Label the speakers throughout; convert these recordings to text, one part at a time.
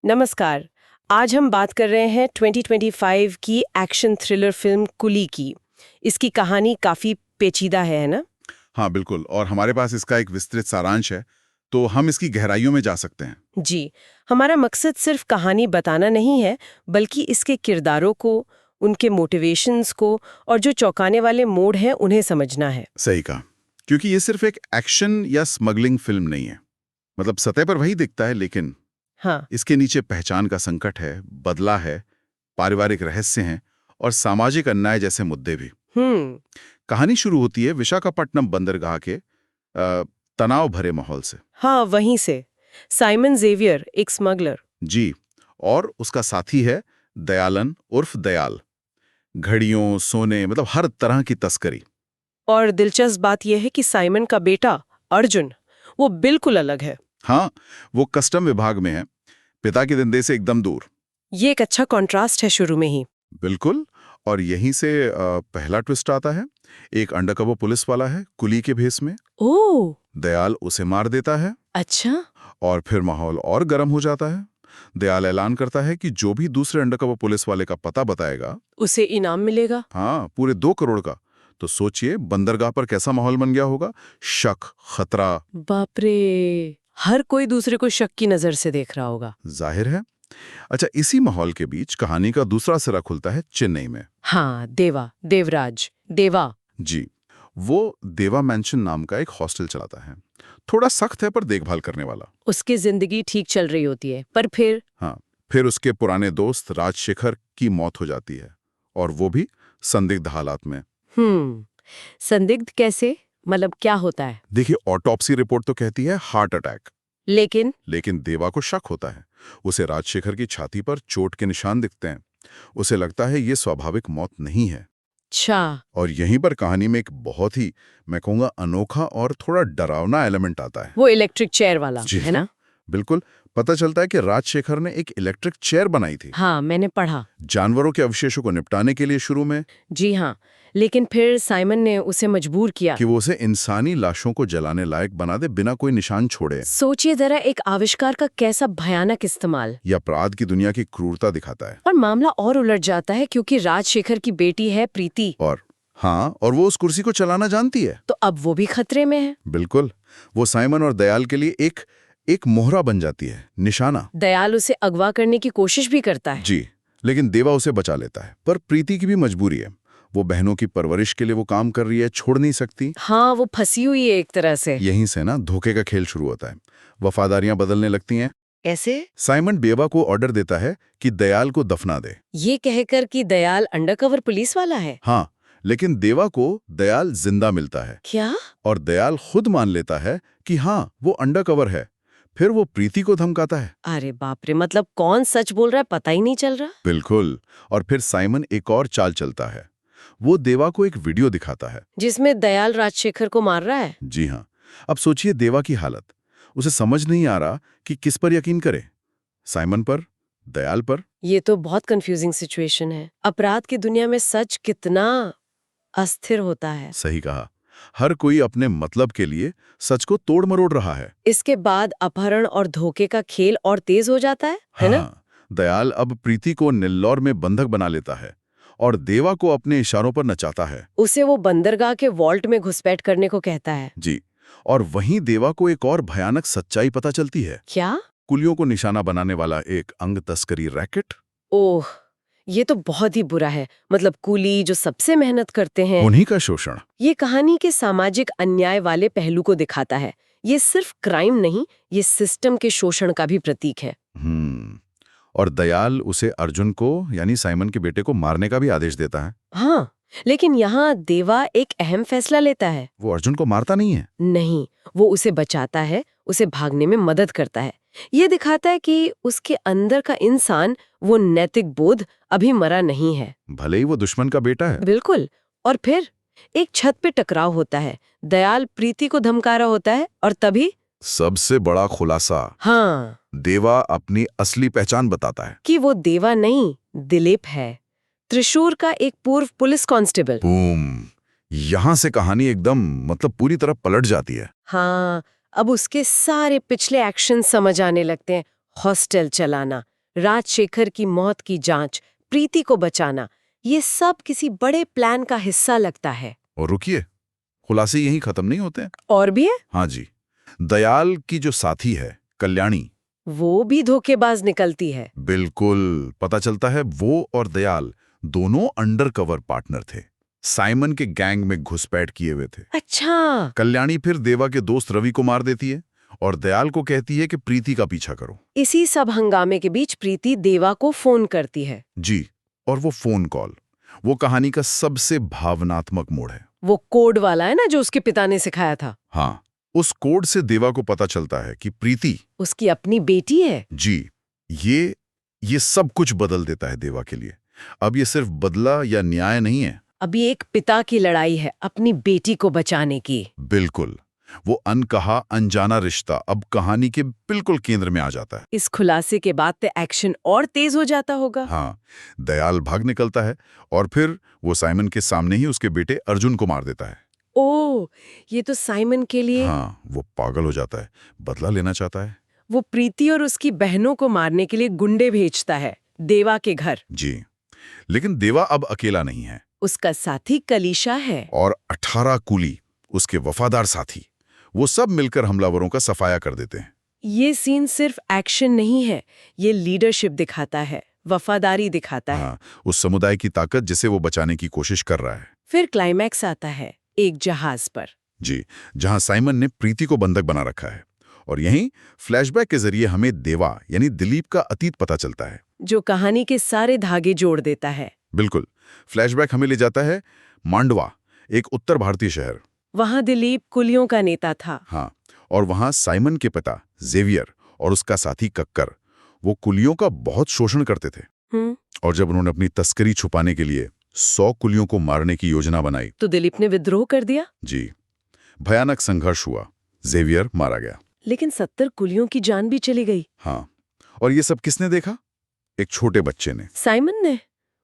Speaker 1: नमस्कार। आज हम बात कर रहे हैं 2025 की एक्शन थ्रिलर फिल्म कुली की। इसकी कहानी काफी पेचीदा है ना?
Speaker 2: हाँ बिल्कुल, और हमारे पास इसका एक विस्तृत सारांश है, तो हम इसकी गहराइयों में जा सकते हैं।
Speaker 1: जी, हमारा मकसद सिर्फ कहानी बताना नहीं है, बल्कि इसके किरदारों को, उनके मोटिवेशंस को और जो चौंकाने वाले मोड़ हैं उन्हें समझना है।
Speaker 2: सही कहा, क्योंकि ये सिर्फ एक एक्शन या स्मगलिंग फिल्म नहीं है। मतलब सतह पर वही दिखता है, लेकिन
Speaker 1: हाँ।
Speaker 2: इसके नीचे पहचान का संकट है, बदला है, पारिवारिक रहस्य हैं और सामाजिक अन्याय जैसे मुद्दे भी।
Speaker 1: हम्म।
Speaker 2: कहानी शुरू होती है विशाखापट्टनम बंदरगाह के तनाव भरे माहौल से।
Speaker 1: हाँ, वहीं से साइमन जेवियर, एक स्मगलर।
Speaker 2: जी, और उसका साथी है दयालन उर्फ दयाल। घड़ियों, सोने, मतलब हर तरह की तस्करी।
Speaker 1: और दिलचस्प बात यह है कि साइमन का बेटा अर्जुन, वो बिल्कुल अलग है।
Speaker 2: हाँ, वो कस्टम विभाग में है, पिता के धंधे से एकदम दूर।
Speaker 1: ये एक अच्छा कॉन्ट्रास्ट है शुरू में ही।
Speaker 2: बिल्कुल, और यहीं से पहला ट्विस्ट आता है। एक अंडरकवर पुलिस वाला है कुली के भेस में।
Speaker 1: ओह,
Speaker 2: दयाल उसे मार देता है
Speaker 1: अच्छा।
Speaker 2: और फिर माहौल और गर्म हो जाता है। दयाल ऐलान करता है कि जो भी दूसरे अंडरकवर पुलिस वाले का पता बताएगा,
Speaker 1: उसे इनाम मिलेगा।
Speaker 2: हाँ, पूरे 2 करोड़ का। तो सोचिए बंदरगाह पर कैसा माहौल बन गया होगा। शक, खतरा।
Speaker 1: बाप रे, हर कोई दूसरे को शक की नजर से देख रहा होगा।
Speaker 2: जाहिर है। अच्छा, इसी माहौल के बीच कहानी का दूसरा सिरा खुलता है चेन्नई में।
Speaker 1: हाँ, देवा।
Speaker 2: जी, वो देवा मैंशन नाम का एक हॉस्टल चलाता है। थोड़ा सख्त है पर देखभाल करने वाला।
Speaker 1: उसकी जिंदगी ठीक चल रही होती है, पर फिर
Speaker 2: हाँ, फिर उसके पुराने दोस्त राजशेखर की मौत हो जाती है, और वो भी संदिग्ध हालात में।
Speaker 1: संदिग्ध कैसे? मतलब क्या होता है?
Speaker 2: देखिए, ऑटोप्सी रिपोर्ट तो कहती है हार्ट अटैक।
Speaker 1: लेकिन
Speaker 2: देवा को शक होता है। उसे राजशेखर की छाती पर चोट के निशान दिखते हैं। उसे लगता है ये स्वाभाविक मौत नहीं है।
Speaker 1: अच्छा।
Speaker 2: और यहीं पर कहानी में एक बहुत ही, मैं कहूँगा, अनोखा और थोड़ा डरावना एलिमेंट आता है।
Speaker 1: वो इलेक्ट्रिक चेयर वाला
Speaker 2: जी
Speaker 1: है
Speaker 2: हाँ,
Speaker 1: ना?
Speaker 2: बिल्कुल। पता चलता है कि राजशेखर ने एक इलेक्ट्रिक चेयर बनाई थी
Speaker 1: हाँ, मैंने पढ़ा।
Speaker 2: जानवरों के अवशेषों को निपटाने के लिए शुरू में,
Speaker 1: जी हाँ, लेकिन फिर साइमन ने उसे मजबूर किया।
Speaker 2: कि वो उसे इंसानी लाशों को जलाने लायक बना दे बिना कोई निशान छोड़े।
Speaker 1: सोचिए जरा, एक आविष्कार का कैसा भयानक इस्तेमाल।
Speaker 2: यह अपराध की दुनिया की क्रूरता दिखाता है।
Speaker 1: और मामला और उलझ जाता है क्योंकि राजशेखर की बेटी है प्रीति।
Speaker 2: और हाँ, और वो उस कुर्सी को चलाना जानती है।
Speaker 1: तो अब वो भी खतरे में है।
Speaker 2: बिल्कुल, वो साइमन और दयाल के लिए एक मोहरा बन जाती है, निशाना।
Speaker 1: दयाल उसे अगवा करने की कोशिश भी करता है।
Speaker 2: जी, लेकिन देवा उसे बचा लेता है। पर प्रीति की भी मजबूरी है। वो बहनों की परवरिश के लिए वो काम कर रही है, छोड़ नहीं सकती।
Speaker 1: हाँ, वो फंसी हुई है एक तरह से।
Speaker 2: यहीं से ना धोखे का खेल शुरू होता है। वफादारियां बदलने लगती हैं।
Speaker 1: कैसे?
Speaker 2: साइमन देवा को ऑर्डर देता है कि दयाल को दफना दे।
Speaker 1: ये कहकर कि दयाल अंडरकवर पुलिस वाला है।
Speaker 2: हाँ, लेकिन देवा को दयाल जिंदा मिलता है।
Speaker 1: क्या?
Speaker 2: और दयाल खुद मान लेता है कि हाँ, वो अंडरकवर है। फिर वो प्रीति को धमकाता है।
Speaker 1: अरे बाप रे, मतलब कौन सच बोल रहा है पता ही नहीं चल रहा।
Speaker 2: बिल्कुल। और फिर साइमन एक और चाल चलता है। वो देवा को एक वीडियो दिखाता है
Speaker 1: जिसमें दयाल राजशेखर को मार रहा है।
Speaker 2: जी हाँ। अब सोचिए देवा की हालत। उसे समझ नहीं आ रहा कि किस पर यकीन करे, साइमन पर, दयाल पर।
Speaker 1: ये तो बहुत कंफ्यूजिंग सिचुएशन है। अपराध की दुनिया में सच कितना अस्थिर होता है।
Speaker 2: सही कहा। हर कोई अपने मतलब के लिए सच को तोड़ मरोड़ रहा है।
Speaker 1: इसके बाद अपहरण और धोखे का खेल और तेज हो जाता है ना?
Speaker 2: हाँ, दयाल अब प्रीति को नेल्लौर में बंधक बना लेता है और देवा को अपने इशारों पर नचाता है।
Speaker 1: उसे वो बंदरगाह के वॉल्ट में घुसपैठ करने को कहता है।
Speaker 2: जी, और वहीं देवा को एक और भयानक सच्चाई पता चलती है।
Speaker 1: क्या?
Speaker 2: कुलियों को निशाना बनाने वाला एक अंग तस्करी रैकेट।
Speaker 1: ओह, ये तो बहुत ही बुरा है। मतलब कुली जो सबसे मेहनत करते हैं,
Speaker 2: उन्हीं का शोषण।
Speaker 1: ये कहानी के सामाजिक अन्याय वाले पहलू को दिखाता है। ये सिर्फ क्राइम नहीं, ये सिस्टम के शोषण का भी प्रतीक है।
Speaker 2: और दयाल उसे अर्जुन को, यानी साइमन के बेटे को, मारने का भी आदेश देता है।
Speaker 1: हाँ, लेकिन यहाँ देवा एक अहम फैसला लेता है।
Speaker 2: वो अर्जुन को मारता नहीं है।
Speaker 1: नहीं, वो उसे बचाता है, उसे भागने में मदद करता है। ये दिखाता है कि उसके अंदर का इंसान, वो नैतिक बोध अभी मरा नहीं है।
Speaker 2: भले ही वो दुश्मन का बेटा है।
Speaker 1: बिल्कुल। और फिर एक छत पे टकराव होता है। दयाल प्रीति को धमका रहा होता है और तभी
Speaker 2: सबसे बड़ा खुलासा।
Speaker 1: हाँ,
Speaker 2: देवा अपनी असली पहचान बताता है।
Speaker 1: कि वो देवा नहीं, दिलीप है, त्रिशूर का एक पूर्व पुलिस कांस्टेबल।
Speaker 2: बूम! यहाँ से कहानी एकदम, मतलब पूरी तरह पलट जाती है।
Speaker 1: हाँ, अब उसके सारे पिछले एक्शन समझ आने लगते हैं। हॉस्टल चलाना, राजशेखर की मौत की जांच, प्रीति को बचाना, ये सब किसी बड़े प्लान का हिस्सा लगता है।
Speaker 2: और रुकिए, खुलासे यहीं खत्म नहीं होते हैं।
Speaker 1: और भी है?
Speaker 2: हाँ जी, दयाल की जो साथी है कल्याणी,
Speaker 1: वो भी धोखेबाज निकलती है।
Speaker 2: बिल्कुल, पता चलता है वो और दयाल दोनों अंडरकवर पार्टनर थे, साइमन के गैंग में घुसपैठ किए हुए थे।
Speaker 1: अच्छा,
Speaker 2: कल्याणी फिर देवा के दोस्त रवि को मार देती है और दयाल को कहती है कि प्रीति का पीछा करो।
Speaker 1: इसी सब हंगामे के बीच प्रीति देवा को फोन करती है।
Speaker 2: जी, और वो फोन कॉल, वो कहानी का सबसे भावनात्मक मोड़ है।
Speaker 1: वो कोड वाला है ना जो उसके पिता ने सिखाया था।
Speaker 2: हाँ, उस कोड से देवा को पता चलता है कि प्रीति
Speaker 1: उसकी अपनी बेटी है।
Speaker 2: जी, ये सब कुछ बदल देता है देवा के लिए। अब ये सिर्फ बदला या न्याय नहीं है।
Speaker 1: अभी एक पिता की लड़ाई है अपनी बेटी को बचाने की।
Speaker 2: बिल्कुल, वो अनकहा अनजाना रिश्ता अब कहानी के बिल्कुल केंद्र में आ जाता है।
Speaker 1: इस खुलासे के बाद तो एक्शन और तेज हो जाता होगा।
Speaker 2: हाँ, दयाल भाग निकलता है और फिर वो साइमन के सामने ही उसके बेटे अर्जुन को मार देता है।
Speaker 1: ओह, ये तो साइमन के लिए।
Speaker 2: हाँ, वो पागल हो जाता है, बदला लेना चाहता है।
Speaker 1: वो प्रीति और उसकी बहनों को मारने के लिए गुंडे भेजता है देवा के घर।
Speaker 2: जी, लेकिन देवा अब अकेला नहीं है।
Speaker 1: उसका साथी कलीशा है।
Speaker 2: और 18 कुली, उसके वफादार साथी, वो सब मिलकर हमलावरों का सफाया कर देते हैं।
Speaker 1: ये सीन सिर्फ एक्शन नहीं है, ये लीडरशिप दिखाता है, वफादारी दिखाता है।
Speaker 2: हाँ, उस समुदाय की ताकत जिसे वो बचाने की कोशिश कर रहा है।
Speaker 1: फिर क्लाइमैक्स आता है एक जहाज पर।
Speaker 2: जी, जहां साइमन ने प्रीति को बंधक बना रखा है और यहीं फ्लैशबैक के जरिए हमें देवा यानी दिलीप का अतीत पता चलता है,
Speaker 1: जो कहानी के सारे धागे जोड़ देता है।
Speaker 2: बिल्कुल, फ्लैशबैक हमें ले जाता है मांडवा, एक उत्तर भारतीय शहर।
Speaker 1: वहां दिलीप कुलियों का नेता था।
Speaker 2: हाँ, और वहां साइमन के पिता जेवियर और उसका साथी कक्कर, वो कुलियों का बहुत शोषण करते थे। और जब उन्होंने अपनी तस्करी छुपाने के लिए 100 कुलियों को मारने की योजना बनाई
Speaker 1: तो दिलीप ने विद्रोह कर दिया।
Speaker 2: जी, भयानक संघर्ष हुआ, जेवियर मारा गया।
Speaker 1: लेकिन 70 कुलियों की जान भी चली गई।
Speaker 2: हाँ, और ये सब किसने देखा? एक छोटे बच्चे ने।
Speaker 1: साइमन ने।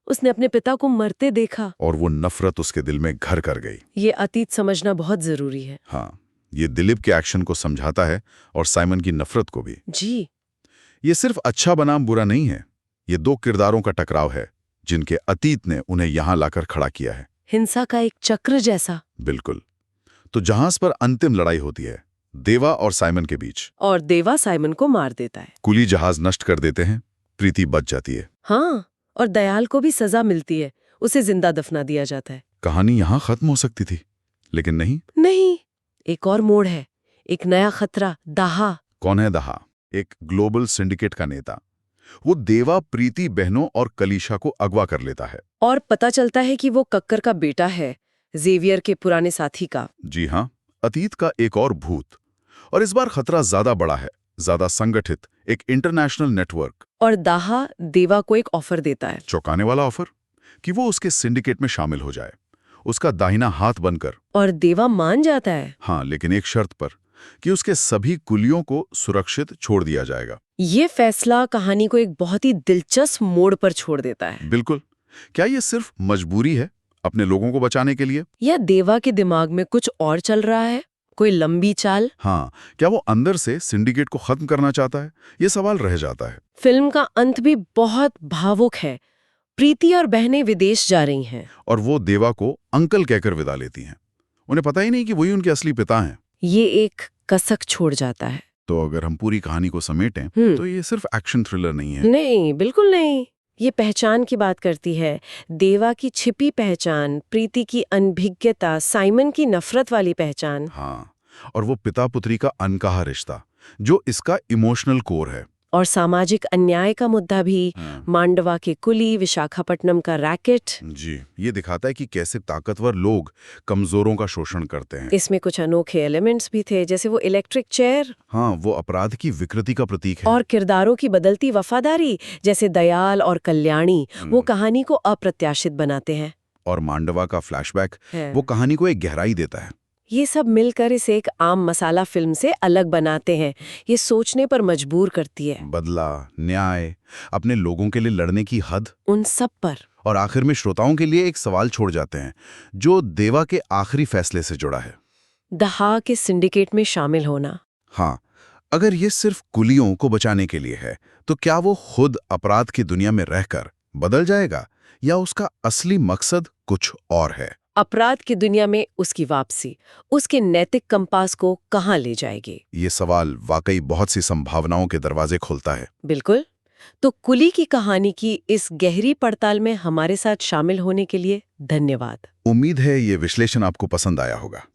Speaker 1: उसने अपने पिता को मरते देखा।
Speaker 2: और वो नफरत उसके दिल में घर कर गई।
Speaker 1: ये अतीत समझना बहुत जरूरी है।
Speaker 2: हाँ, ये दिलीप के एक्शन को समझाता है और साइमन की नफरत को भी।
Speaker 1: जी,
Speaker 2: ये सिर्फ अच्छा बनाम बुरा नहीं है, ये दो किरदारों का टकराव है जिनके अतीत ने उन्हें यहां लाकर खड़ा किया है।
Speaker 1: हिंसा का एक चक्र जैसा।
Speaker 2: बिल्कुल। तो जहाज पर अंतिम लड़ाई होती है देवा और साइमन के बीच।
Speaker 1: और देवा साइमन को मार देता है।
Speaker 2: कुली जहाज नष्ट कर देते हैं, प्रीति बच जाती है।
Speaker 1: हाँ, और दयाल को भी सजा मिलती है, उसे जिंदा दफना दिया जाता है।
Speaker 2: कहानी यहां खत्म हो सकती थी, लेकिन नहीं।
Speaker 1: एक और मोड़ है, एक नया खतरा, दाहा।
Speaker 2: कौन है दाहा? एक ग्लोबल सिंडिकेट का नेता। वो देवा, प्रीति, बहनों और कलीशा को अगवा कर लेता है।
Speaker 1: और पता चलता है कि वो कक्कर का बेटा है, जेवियर के पुराने साथी का।
Speaker 2: जी हाँ, अतीत का एक और भूत। और इस बार खतरा ज्यादा बड़ा है, ज्यादा संगठित, एक इंटरनेशनल नेटवर्क।
Speaker 1: और दाहा देवा को एक ऑफर देता है,
Speaker 2: चौंकाने वाला ऑफर, कि वो उसके सिंडिकेट में शामिल हो जाए, उसका दाहिना हाथ बनकर।
Speaker 1: और देवा मान जाता है।
Speaker 2: हाँ, लेकिन एक शर्त पर, कि उसके सभी कुलियों को सुरक्षित छोड़ दिया जाएगा।
Speaker 1: ये फैसला कहानी को एक बहुत ही दिलचस्प मोड़ पर छोड़ देता है।
Speaker 2: बिल्कुल। क्या ये सिर्फ मजबूरी है अपने लोगों को बचाने के लिए,
Speaker 1: या देवा के दिमाग में कुछ और चल रहा है, कोई लंबी चाल?
Speaker 2: हाँ, क्या वो अंदर से सिंडिकेट को खत्म करना चाहता है? ये सवाल रह जाता है।
Speaker 1: फिल्म का अंत भी बहुत भावुक है। प्रीति और बहनें विदेश जा रही हैं
Speaker 2: और वो देवा को अंकल कहकर विदा लेती हैं। उन्हें पता ही नहीं कि वही उनके असली पिता हैं।
Speaker 1: ये एक कसक छोड़ जाता है।
Speaker 2: तो अगर हम पूरी कहानी को समेटें तो ये सिर्फ एक्शन थ्रिलर नहीं है।
Speaker 1: नहीं, बिल्कुल नहीं। ये पहचान की बात करती है। देवा की छिपी पहचान, प्रीति की अनभिज्ञता, साइमन की नफरत वाली पहचान।
Speaker 2: हाँ, और वो पिता पुत्री का अनकहा रिश्ता जो इसका इमोशनल कोर है।
Speaker 1: और सामाजिक अन्याय का मुद्दा भी, मांडवा के कुली, विशाखापट्टनम का रैकेट।
Speaker 2: जी, ये दिखाता है कि कैसे ताकतवर लोग कमजोरों का शोषण करते हैं।
Speaker 1: इसमें कुछ अनोखे एलिमेंट्स भी थे, जैसे वो इलेक्ट्रिक चेयर।
Speaker 2: हाँ, वो अपराध की विकृति का प्रतीक है।
Speaker 1: और किरदारों की बदलती वफादारी, जैसे दयाल और कल्याणी, वो कहानी को अप्रत्याशित बनाते हैं।
Speaker 2: और मांडवा का फ्लैशबैक वो कहानी को एक गहराई देता है।
Speaker 1: ये सब मिलकर इसे एक आम मसाला फिल्म से अलग बनाते हैं। ये सोचने पर मजबूर करती है।
Speaker 2: बदला, न्याय, अपने लोगों के लिए लड़ने की हद,
Speaker 1: उन सब पर।
Speaker 2: और आखिर में श्रोताओं के लिए एक सवाल छोड़ जाते हैं जो देवा के आखिरी फैसले से जुड़ा है।
Speaker 1: दाहा के सिंडिकेट में शामिल होना।
Speaker 2: हाँ, अगर ये सिर्फ कुलियों को बचाने के लिए है, तो क्या वो खुद अपराध की दुनिया में रहकर बदल जाएगा या उसका असली मकसद कुछ और है?
Speaker 1: अपराध की दुनिया में उसकी वापसी उसके नैतिक कंपास को कहाँ ले जाएगी?
Speaker 2: ये सवाल वाकई बहुत सी संभावनाओं के दरवाजे खोलता है।
Speaker 1: बिल्कुल। तो कुली की कहानी की इस गहरी पड़ताल में हमारे साथ शामिल होने के लिए धन्यवाद।
Speaker 2: उम्मीद है ये विश्लेषण आपको पसंद आया होगा।